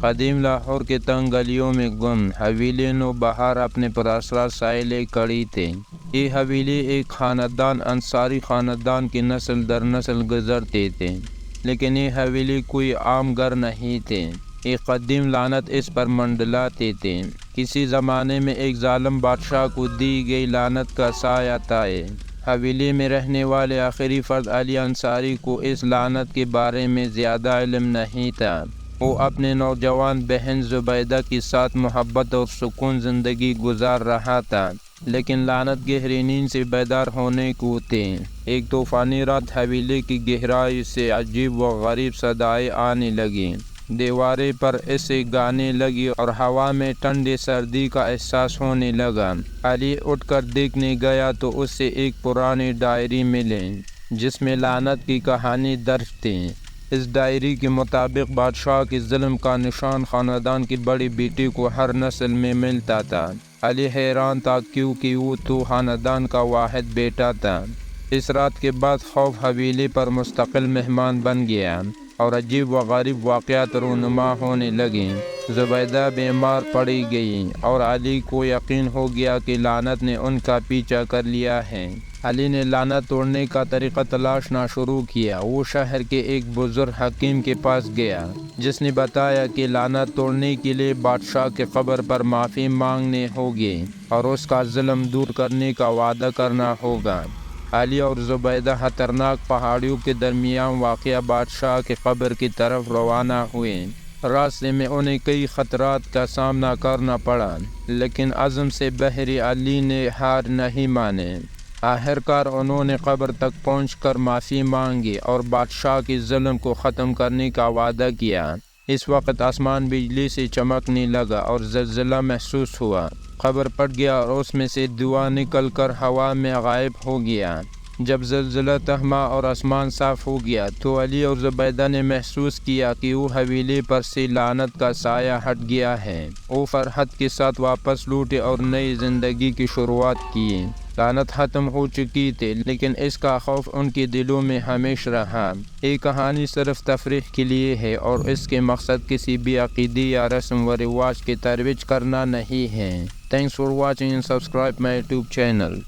قدیم لاہور کے تنگ گلیوں میں گم حویلی نو بہار اپنے پراسرار سائلے کڑی تھے۔ یہ حویلی ایک خاندان انصاری خاندان کی نسل در نسل گزرتے تھے، لیکن یہ حویلی کوئی عام گھر نہیں تھے۔ ایک قدیم لعنت اس پر منڈلاتے تھے۔ کسی زمانے میں ایک ظالم بادشاہ کو دی گئی لعنت کا سایہ تھا۔ حویلی میں رہنے والے آخری فرد علی انصاری کو اس لعنت کے بارے میں زیادہ علم نہیں تھا۔ وہ اپنے نوجوان بہن زبیدہ کے ساتھ محبت اور سکون زندگی گزار رہا تھا، لیکن لعنت گہری نیند سے بیدار ہونے کو تھے۔ ایک طوفانی رات حویلی کی گہرائی سے عجیب و غریب صدائیں آنے لگیں۔ دیواریں پر اسے گانے لگی اور ہوا میں ٹھنڈی سردی کا احساس ہونے لگا۔ علی اٹھ کر دیکھنے گیا تو اسے ایک پرانی ڈائری ملی جس میں لعنت کی کہانی درج تھی۔ اس ڈائری کے مطابق بادشاہ کے ظلم کا نشان خاندان کی بڑی بیٹی کو ہر نسل میں ملتا تھا۔ علی حیران تھا کیونکہ وہ تو خاندان کا واحد بیٹا تھا۔ اس رات کے بعد خوف حویلی پر مستقل مہمان بن گیا اور عجیب و غریب واقعات رونما ہونے لگے۔ زبیدہ بیمار پڑی گئی اور علی کو یقین ہو گیا کہ لعنت نے ان کا پیچھا کر لیا ہے۔ علی نے لعنت توڑنے کا طریقہ تلاشنا شروع کیا۔ وہ شہر کے ایک بزرگ حکیم کے پاس گیا جس نے بتایا کہ لعنت توڑنے کے لیے بادشاہ کے قبر پر معافی مانگنے ہوگی اور اس کا ظلم دور کرنے کا وعدہ کرنا ہوگا۔ علی اور زبیدہ خطرناک پہاڑیوں کے درمیان واقع بادشاہ کے قبر کی طرف روانہ ہوئے۔ راستے میں انہیں کئی خطرات کا سامنا کرنا پڑا، لیکن عزم سے بحری علی نے ہار نہیں مانی۔ آخرکار انہوں نے قبر تک پہنچ کر معافی مانگی اور بادشاہ کے ظلم کو ختم کرنے کا وعدہ کیا۔ اس وقت آسمان بجلی سے چمکنے لگا اور زلزلہ محسوس ہوا۔ قبر پھٹ گیا اور اس میں سے دھواں نکل کر ہوا میں غائب ہو گیا۔ جب زلزلہ تھما اور آسمان صاف ہو گیا تو علی اور زبیدہ نے محسوس کیا کہ وہ حویلی پر سے لعنت کا سایہ ہٹ گیا ہے۔ وہ فرحت کے ساتھ واپس لوٹے اور نئی زندگی کی شروعات کی۔ لعنت ختم ہو چکی تھی، لیکن اس کا خوف ان کے دلوں میں ہمیشہ رہا۔ یہ کہانی صرف تفریح کے لیے ہے اور اس کے مقصد کسی بھی عقیدے یا رسم و رواج کی ترویج کرنا نہیں ہے۔ Thanks for watching and subscribe my YouTube channel.